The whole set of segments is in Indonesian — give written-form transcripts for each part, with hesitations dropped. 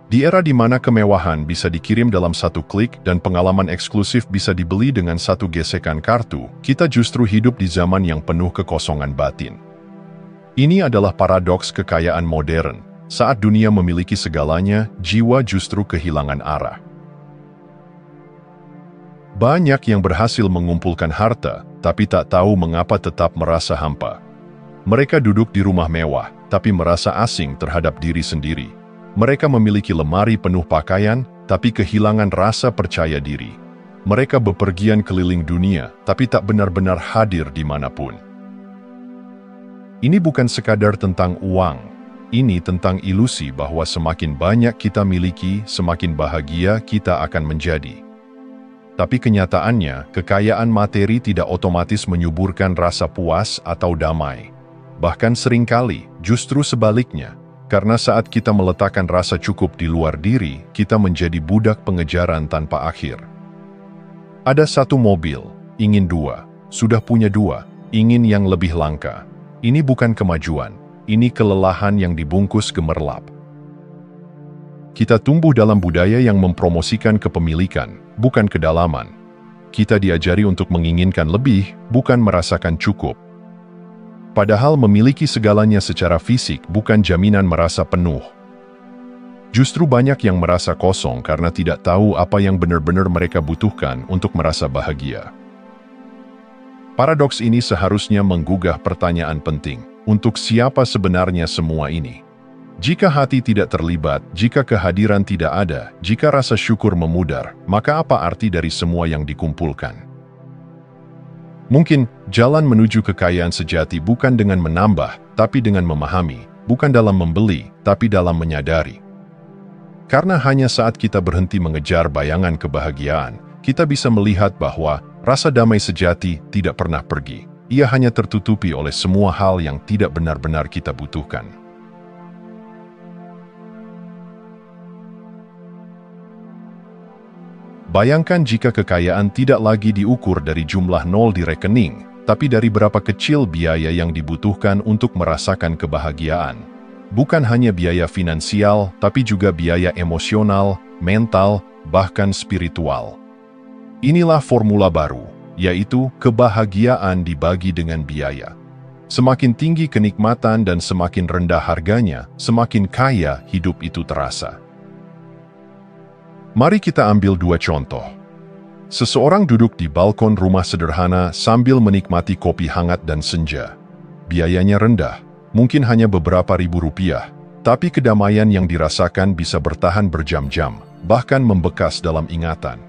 Di era di mana kemewahan bisa dikirim dalam satu klik dan pengalaman eksklusif bisa dibeli dengan satu gesekan kartu, kita justru hidup di zaman yang penuh kekosongan batin. Ini adalah paradoks kekayaan modern. Saat dunia memiliki segalanya, jiwa justru kehilangan arah. Banyak yang berhasil mengumpulkan harta, tapi tak tahu mengapa tetap merasa hampa. Mereka duduk di rumah mewah, tapi merasa asing terhadap diri sendiri. Mereka memiliki lemari penuh pakaian, tapi kehilangan rasa percaya diri. Mereka bepergian keliling dunia, tapi tak benar-benar hadir dimanapun. Ini bukan sekadar tentang uang. Ini tentang ilusi bahwa semakin banyak kita miliki, semakin bahagia kita akan menjadi. Tapi kenyataannya, kekayaan materi tidak otomatis menyuburkan rasa puas atau damai. Bahkan seringkali, justru sebaliknya. Karena saat kita meletakkan rasa cukup di luar diri, kita menjadi budak pengejaran tanpa akhir. Ada satu mobil, ingin dua, sudah punya dua, ingin yang lebih langka. Ini bukan kemajuan, ini kelelahan yang dibungkus gemerlap. Kita tumbuh dalam budaya yang mempromosikan kepemilikan, bukan kedalaman. Kita diajari untuk menginginkan lebih, bukan merasakan cukup. Padahal memiliki segalanya secara fisik bukan jaminan merasa penuh. Justru banyak yang merasa kosong karena tidak tahu apa yang benar-benar mereka butuhkan untuk merasa bahagia. Paradoks ini seharusnya menggugah pertanyaan penting, untuk siapa sebenarnya semua ini? Jika hati tidak terlibat, jika kehadiran tidak ada, jika rasa syukur memudar, maka apa arti dari semua yang dikumpulkan? Mungkin, jalan menuju kekayaan sejati bukan dengan menambah, tapi dengan memahami, bukan dalam membeli, tapi dalam menyadari. Karena hanya saat kita berhenti mengejar bayangan kebahagiaan, kita bisa melihat bahwa rasa damai sejati tidak pernah pergi. Ia hanya tertutupi oleh semua hal yang tidak benar-benar kita butuhkan. Bayangkan jika kekayaan tidak lagi diukur dari jumlah nol di rekening, tapi dari berapa kecil biaya yang dibutuhkan untuk merasakan kebahagiaan. Bukan hanya biaya finansial, tapi juga biaya emosional, mental, bahkan spiritual. Inilah formula baru, yaitu kebahagiaan dibagi dengan biaya. Semakin tinggi kenikmatan dan semakin rendah harganya, semakin kaya hidup itu terasa. Mari kita ambil dua contoh. Seseorang duduk di balkon rumah sederhana sambil menikmati kopi hangat dan senja. Biayanya rendah, mungkin hanya beberapa ribu rupiah, tapi kedamaian yang dirasakan bisa bertahan berjam-jam, bahkan membekas dalam ingatan.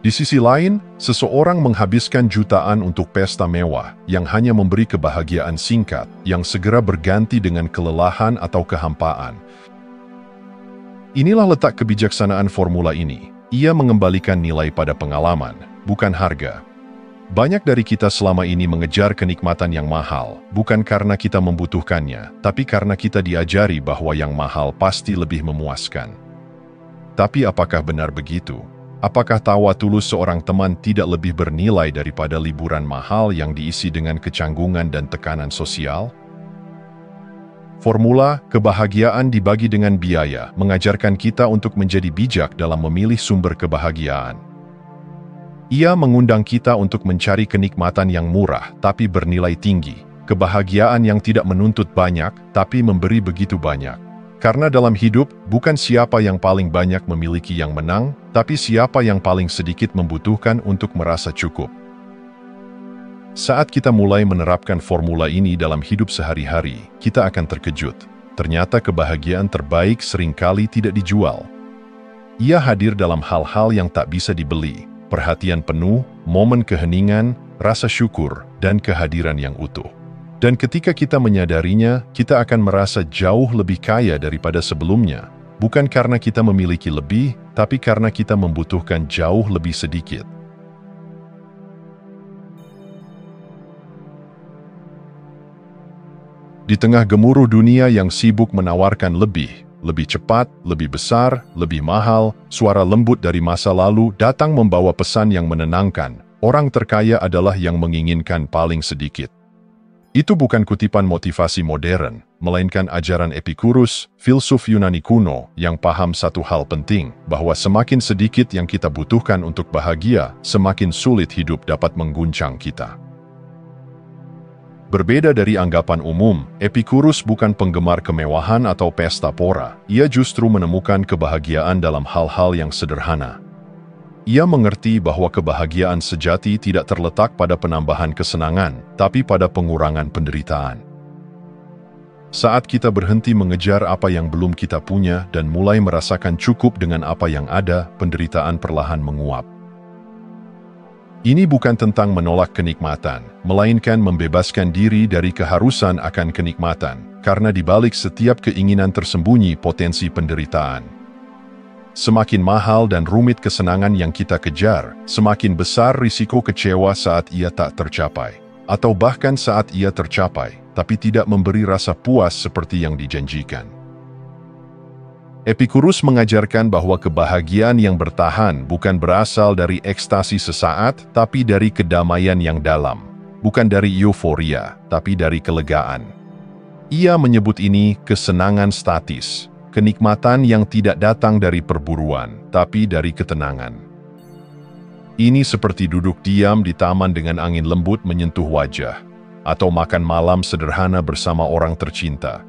Di sisi lain, seseorang menghabiskan jutaan untuk pesta mewah yang hanya memberi kebahagiaan singkat, yang segera berganti dengan kelelahan atau kehampaan. Inilah letak kebijaksanaan formula ini. Ia mengembalikan nilai pada pengalaman, bukan harga. Banyak dari kita selama ini mengejar kenikmatan yang mahal, bukan karena kita membutuhkannya, tapi karena kita diajari bahwa yang mahal pasti lebih memuaskan. Tapi apakah benar begitu? Apakah tawa tulus seorang teman tidak lebih bernilai daripada liburan mahal yang diisi dengan kecanggungan dan tekanan sosial? Formula kebahagiaan dibagi dengan biaya mengajarkan kita untuk menjadi bijak dalam memilih sumber kebahagiaan. Ia mengundang kita untuk mencari kenikmatan yang murah tapi bernilai tinggi, kebahagiaan yang tidak menuntut banyak tapi memberi begitu banyak. Karena dalam hidup, bukan siapa yang paling banyak memiliki yang menang, tapi siapa yang paling sedikit membutuhkan untuk merasa cukup. Saat kita mulai menerapkan formula ini dalam hidup sehari-hari, kita akan terkejut. Ternyata kebahagiaan terbaik seringkali tidak dijual. Ia hadir dalam hal-hal yang tak bisa dibeli, perhatian penuh, momen keheningan, rasa syukur, dan kehadiran yang utuh. Dan ketika kita menyadarinya, kita akan merasa jauh lebih kaya daripada sebelumnya, bukan karena kita memiliki lebih, tapi karena kita membutuhkan jauh lebih sedikit. Di tengah gemuruh dunia yang sibuk menawarkan lebih cepat, lebih besar, lebih mahal, suara lembut dari masa lalu datang membawa pesan yang menenangkan. Orang terkaya adalah yang menginginkan paling sedikit. Itu bukan kutipan motivasi modern, melainkan ajaran Epikurus, filsuf Yunani kuno yang paham satu hal penting, bahwa semakin sedikit yang kita butuhkan untuk bahagia, semakin sulit hidup dapat mengguncang kita. Berbeda dari anggapan umum, Epikurus bukan penggemar kemewahan atau pesta pora. Ia justru menemukan kebahagiaan dalam hal-hal yang sederhana. Ia mengerti bahwa kebahagiaan sejati tidak terletak pada penambahan kesenangan, tapi pada pengurangan penderitaan. Saat kita berhenti mengejar apa yang belum kita punya dan mulai merasakan cukup dengan apa yang ada, penderitaan perlahan menguap. Ini bukan tentang menolak kenikmatan, melainkan membebaskan diri dari keharusan akan kenikmatan, karena di balik setiap keinginan tersembunyi potensi penderitaan. Semakin mahal dan rumit kesenangan yang kita kejar, semakin besar risiko kecewa saat ia tak tercapai. Atau bahkan saat ia tercapai, tapi tidak memberi rasa puas seperti yang dijanjikan. Epikurus mengajarkan bahwa kebahagiaan yang bertahan bukan berasal dari ekstasi sesaat, tapi dari kedamaian yang dalam. Bukan dari euforia, tapi dari kelegaan. Ia menyebut ini kesenangan statis. Kenikmatan yang tidak datang dari perburuan, tapi dari ketenangan. Ini seperti duduk diam di taman dengan angin lembut menyentuh wajah, atau makan malam sederhana bersama orang tercinta.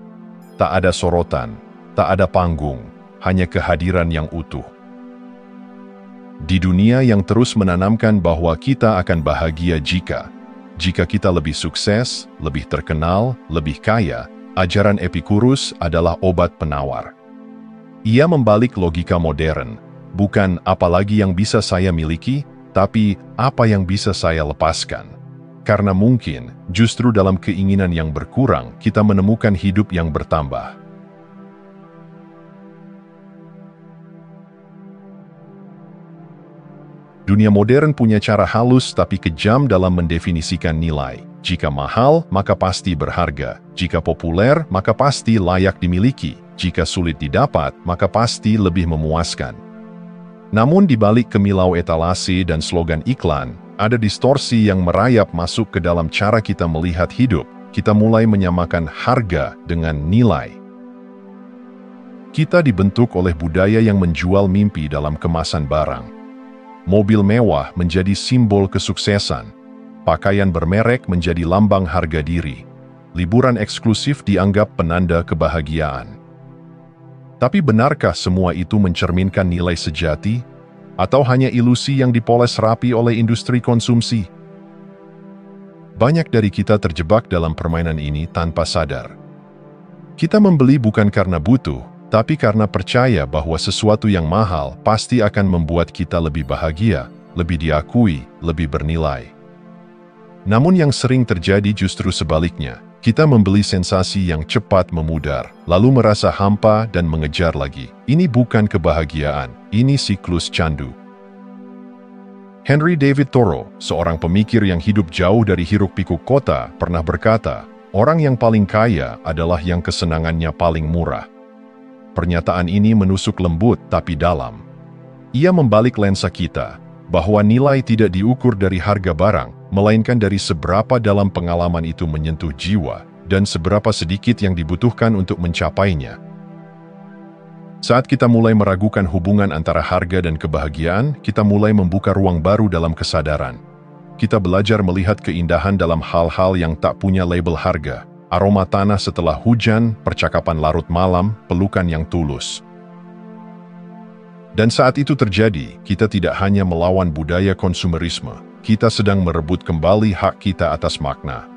Tak ada sorotan, tak ada panggung, hanya kehadiran yang utuh. Di dunia yang terus menanamkan bahwa kita akan bahagia jika kita lebih sukses, lebih terkenal, lebih kaya, ajaran Epikurus adalah obat penawar. Ia membalik logika modern, bukan apalagi yang bisa saya miliki, tapi apa yang bisa saya lepaskan. Karena mungkin, justru dalam keinginan yang berkurang, kita menemukan hidup yang bertambah. Dunia modern punya cara halus tapi kejam dalam mendefinisikan nilai. Jika mahal, maka pasti berharga. Jika populer, maka pasti layak dimiliki. Jika sulit didapat, maka pasti lebih memuaskan. Namun di balik kemilau etalase dan slogan iklan, ada distorsi yang merayap masuk ke dalam cara kita melihat hidup. Kita mulai menyamakan harga dengan nilai. Kita dibentuk oleh budaya yang menjual mimpi dalam kemasan barang. Mobil mewah menjadi simbol kesuksesan. Pakaian bermerek menjadi lambang harga diri. Liburan eksklusif dianggap penanda kebahagiaan. Tapi benarkah semua itu mencerminkan nilai sejati? Atau hanya ilusi yang dipoles rapi oleh industri konsumsi? Banyak dari kita terjebak dalam permainan ini tanpa sadar. Kita membeli bukan karena butuh, tapi karena percaya bahwa sesuatu yang mahal pasti akan membuat kita lebih bahagia, lebih diakui, lebih bernilai. Namun yang sering terjadi justru sebaliknya. Kita membeli sensasi yang cepat memudar, lalu merasa hampa dan mengejar lagi. Ini bukan kebahagiaan, ini siklus candu. Henry David Thoreau, seorang pemikir yang hidup jauh dari hiruk-pikuk kota, pernah berkata, orang yang paling kaya adalah yang kesenangannya paling murah. Pernyataan ini menusuk lembut tapi dalam. Ia membalik lensa kita, bahwa nilai tidak diukur dari harga barang, melainkan dari seberapa dalam pengalaman itu menyentuh jiwa, dan seberapa sedikit yang dibutuhkan untuk mencapainya. Saat kita mulai meragukan hubungan antara harga dan kebahagiaan, kita mulai membuka ruang baru dalam kesadaran. Kita belajar melihat keindahan dalam hal-hal yang tak punya label harga, aroma tanah setelah hujan, percakapan larut malam, pelukan yang tulus. Dan saat itu terjadi, kita tidak hanya melawan budaya konsumerisme, kita sedang merebut kembali hak kita atas makna.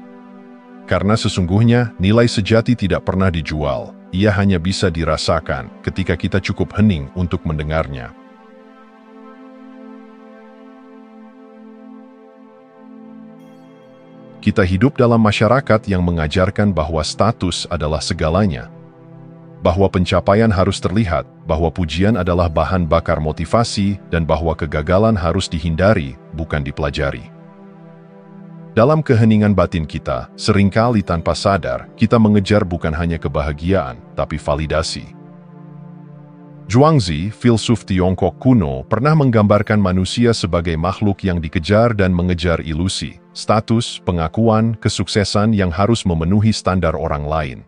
Karena sesungguhnya, nilai sejati tidak pernah dijual, ia hanya bisa dirasakan ketika kita cukup hening untuk mendengarnya. Kita hidup dalam masyarakat yang mengajarkan bahwa status adalah segalanya, bahwa pencapaian harus terlihat, bahwa pujian adalah bahan bakar motivasi, dan bahwa kegagalan harus dihindari, bukan dipelajari. Dalam keheningan batin kita, seringkali tanpa sadar, kita mengejar bukan hanya kebahagiaan, tapi validasi. Zhuangzi, filsuf Tiongkok kuno, pernah menggambarkan manusia sebagai makhluk yang dikejar dan mengejar ilusi, status, pengakuan, kesuksesan yang harus memenuhi standar orang lain.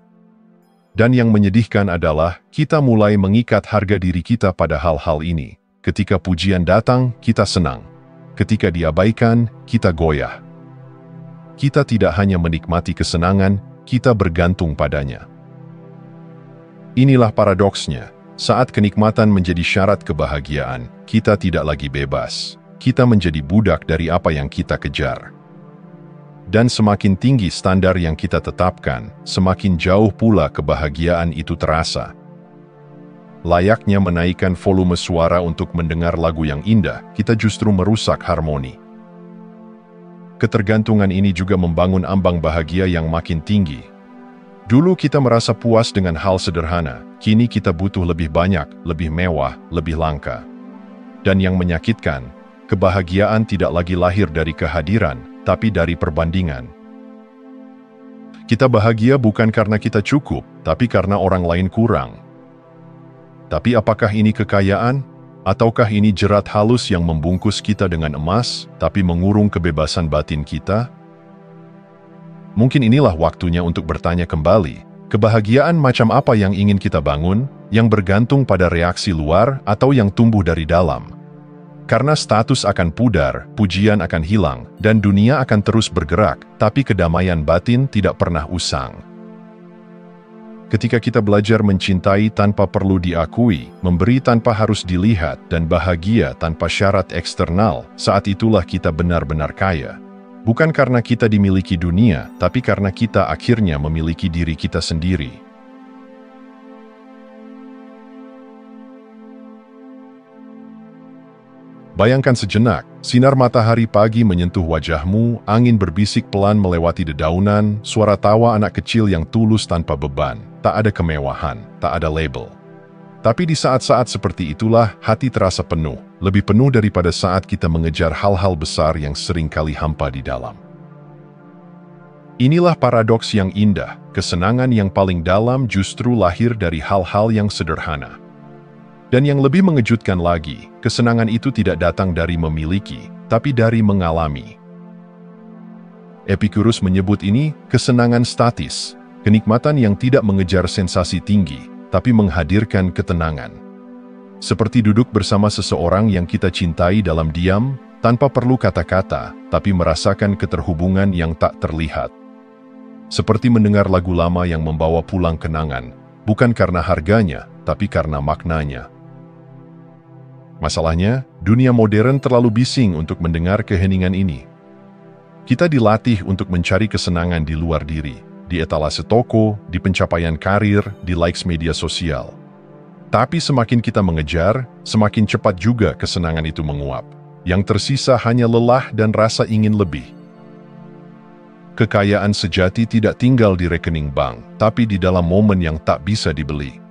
Dan yang menyedihkan adalah, kita mulai mengikat harga diri kita pada hal-hal ini. Ketika pujian datang, kita senang. Ketika diabaikan, kita goyah. Kita tidak hanya menikmati kesenangan, kita bergantung padanya. Inilah paradoksnya. Saat kenikmatan menjadi syarat kebahagiaan, kita tidak lagi bebas. Kita menjadi budak dari apa yang kita kejar. Dan semakin tinggi standar yang kita tetapkan, semakin jauh pula kebahagiaan itu terasa. Layaknya menaikkan volume suara untuk mendengar lagu yang indah, kita justru merusak harmoni. Ketergantungan ini juga membangun ambang bahagia yang makin tinggi. Dulu kita merasa puas dengan hal sederhana, kini kita butuh lebih banyak, lebih mewah, lebih langka. Dan yang menyakitkan, kebahagiaan tidak lagi lahir dari kehadiran, tapi dari perbandingan. Kita bahagia bukan karena kita cukup, tapi karena orang lain kurang. Tapi apakah ini kekayaan? Ataukah ini jerat halus yang membungkus kita dengan emas, tapi mengurung kebebasan batin kita? Mungkin inilah waktunya untuk bertanya kembali, kebahagiaan macam apa yang ingin kita bangun, yang bergantung pada reaksi luar atau yang tumbuh dari dalam? Karena status akan pudar, pujian akan hilang, dan dunia akan terus bergerak, tapi kedamaian batin tidak pernah usang. Ketika kita belajar mencintai tanpa perlu diakui, memberi tanpa harus dilihat, dan bahagia tanpa syarat eksternal, saat itulah kita benar-benar kaya. Bukan karena kita dimiliki dunia, tapi karena kita akhirnya memiliki diri kita sendiri. Bayangkan sejenak, sinar matahari pagi menyentuh wajahmu, angin berbisik pelan melewati dedaunan, suara tawa anak kecil yang tulus tanpa beban, tak ada kemewahan, tak ada label. Tapi di saat-saat seperti itulah, hati terasa penuh, lebih penuh daripada saat kita mengejar hal-hal besar yang seringkali hampa di dalam. Inilah paradoks yang indah, kesenangan yang paling dalam justru lahir dari hal-hal yang sederhana. Dan yang lebih mengejutkan lagi, kesenangan itu tidak datang dari memiliki, tapi dari mengalami. Epicurus menyebut ini kesenangan statis, kenikmatan yang tidak mengejar sensasi tinggi, tapi menghadirkan ketenangan. Seperti duduk bersama seseorang yang kita cintai dalam diam, tanpa perlu kata-kata, tapi merasakan keterhubungan yang tak terlihat. Seperti mendengar lagu lama yang membawa pulang kenangan, bukan karena harganya, tapi karena maknanya. Masalahnya, dunia modern terlalu bising untuk mendengar keheningan ini. Kita dilatih untuk mencari kesenangan di luar diri, di etalase toko, di pencapaian karir, di likes media sosial. Tapi semakin kita mengejar, semakin cepat juga kesenangan itu menguap. Yang tersisa hanya lelah dan rasa ingin lebih. Kekayaan sejati tidak tinggal di rekening bank, tapi di dalam momen yang tak bisa dibeli.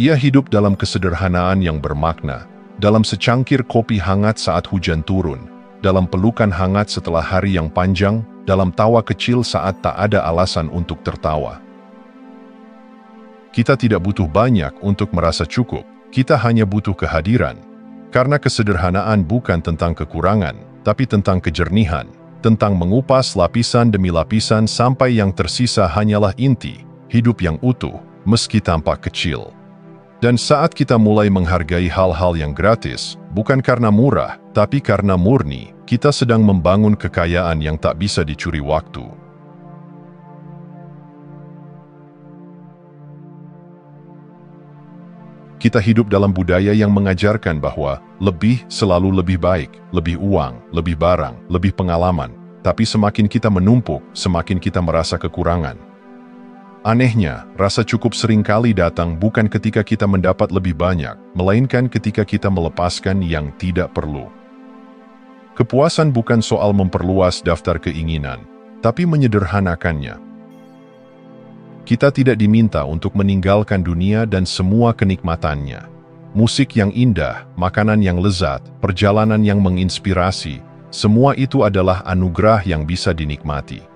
Ia hidup dalam kesederhanaan yang bermakna, dalam secangkir kopi hangat saat hujan turun, dalam pelukan hangat setelah hari yang panjang, dalam tawa kecil saat tak ada alasan untuk tertawa. Kita tidak butuh banyak untuk merasa cukup, kita hanya butuh kehadiran. Karena kesederhanaan bukan tentang kekurangan, tapi tentang kejernihan, tentang mengupas lapisan demi lapisan sampai yang tersisa hanyalah inti, hidup yang utuh, meski tampak kecil. Dan saat kita mulai menghargai hal-hal yang gratis, bukan karena murah, tapi karena murni, kita sedang membangun kekayaan yang tak bisa dicuri waktu. Kita hidup dalam budaya yang mengajarkan bahwa lebih selalu lebih baik, lebih uang, lebih barang, lebih pengalaman. Tapi semakin kita menumpuk, semakin kita merasa kekurangan. Anehnya, rasa cukup seringkali datang bukan ketika kita mendapat lebih banyak, melainkan ketika kita melepaskan yang tidak perlu. Kepuasan bukan soal memperluas daftar keinginan, tapi menyederhanakannya. Kita tidak diminta untuk meninggalkan dunia dan semua kenikmatannya. Musik yang indah, makanan yang lezat, perjalanan yang menginspirasi, semua itu adalah anugerah yang bisa dinikmati.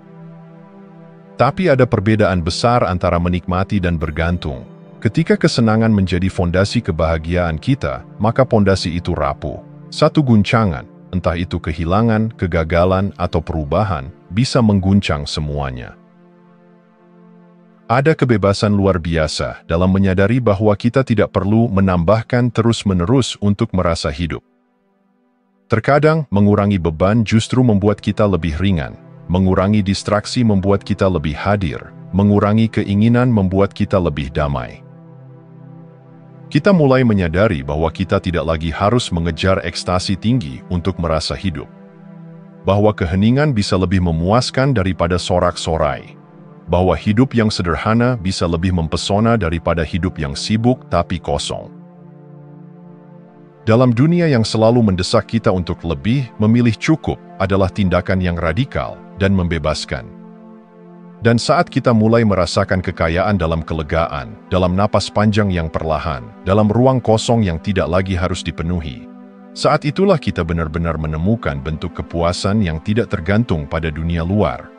Tapi ada perbedaan besar antara menikmati dan bergantung. Ketika kesenangan menjadi fondasi kebahagiaan kita, maka fondasi itu rapuh. Satu guncangan, entah itu kehilangan, kegagalan, atau perubahan, bisa mengguncang semuanya. Ada kebebasan luar biasa dalam menyadari bahwa kita tidak perlu menambahkan terus-menerus untuk merasa hidup. Terkadang, mengurangi beban justru membuat kita lebih ringan. Mengurangi distraksi membuat kita lebih hadir. Mengurangi keinginan membuat kita lebih damai. Kita mulai menyadari bahwa kita tidak lagi harus mengejar ekstasi tinggi untuk merasa hidup. Bahwa keheningan bisa lebih memuaskan daripada sorak-sorai. Bahwa hidup yang sederhana bisa lebih mempesona daripada hidup yang sibuk tapi kosong. Dalam dunia yang selalu mendesak kita untuk lebih, memilih cukup adalah tindakan yang radikal dan membebaskan. Dan saat kita mulai merasakan kekayaan dalam kelegaan, dalam napas panjang yang perlahan, dalam ruang kosong yang tidak lagi harus dipenuhi, saat itulah kita benar-benar menemukan bentuk kepuasan yang tidak tergantung pada dunia luar.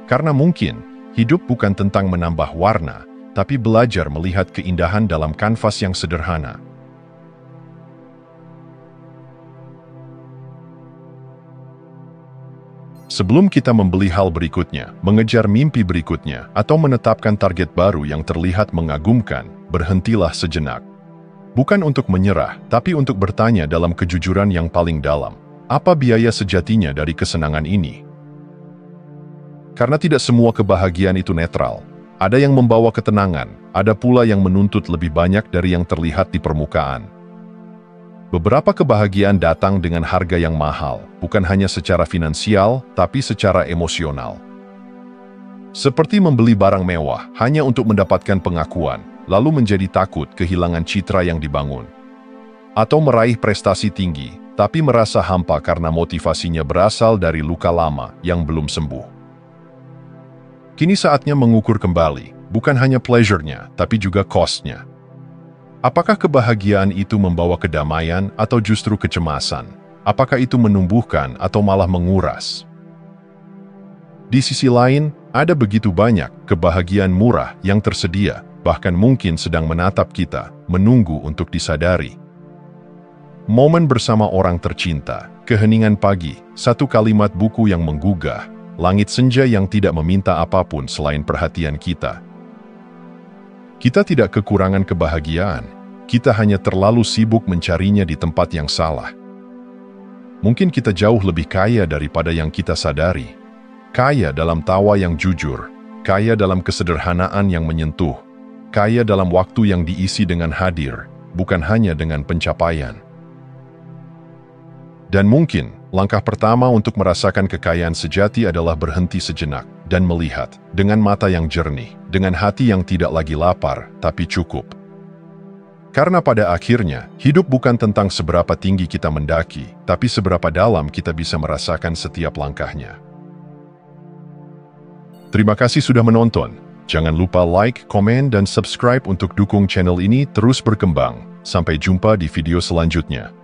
Karena mungkin, hidup bukan tentang menambah warna, tapi belajar melihat keindahan dalam kanvas yang sederhana. Sebelum kita membeli hal berikutnya, mengejar mimpi berikutnya, atau menetapkan target baru yang terlihat mengagumkan, berhentilah sejenak. Bukan untuk menyerah, tapi untuk bertanya dalam kejujuran yang paling dalam. Apa biaya sejatinya dari kesenangan ini? Karena tidak semua kebahagiaan itu netral. Ada yang membawa ketenangan, ada pula yang menuntut lebih banyak dari yang terlihat di permukaan. Beberapa kebahagiaan datang dengan harga yang mahal, bukan hanya secara finansial, tapi secara emosional. Seperti membeli barang mewah hanya untuk mendapatkan pengakuan, lalu menjadi takut kehilangan citra yang dibangun. Atau meraih prestasi tinggi, tapi merasa hampa karena motivasinya berasal dari luka lama yang belum sembuh. Kini saatnya mengukur kembali, bukan hanya pleasure-nya, tapi juga cost-nya. Apakah kebahagiaan itu membawa kedamaian atau justru kecemasan? Apakah itu menumbuhkan atau malah menguras? Di sisi lain, ada begitu banyak kebahagiaan murah yang tersedia, bahkan mungkin sedang menatap kita, menunggu untuk disadari. Momen bersama orang tercinta, keheningan pagi, satu kalimat buku yang menggugah, langit senja yang tidak meminta apapun selain perhatian kita. Kita tidak kekurangan kebahagiaan, kita hanya terlalu sibuk mencarinya di tempat yang salah. Mungkin kita jauh lebih kaya daripada yang kita sadari. Kaya dalam tawa yang jujur, kaya dalam kesederhanaan yang menyentuh, kaya dalam waktu yang diisi dengan hadir, bukan hanya dengan pencapaian. Dan mungkin, langkah pertama untuk merasakan kekayaan sejati adalah berhenti sejenak dan melihat dengan mata yang jernih, dengan hati yang tidak lagi lapar, tapi cukup. Karena pada akhirnya, hidup bukan tentang seberapa tinggi kita mendaki, tapi seberapa dalam kita bisa merasakan setiap langkahnya. Terima kasih sudah menonton. Jangan lupa like, komen, dan subscribe untuk dukung channel ini terus berkembang. Sampai jumpa di video selanjutnya.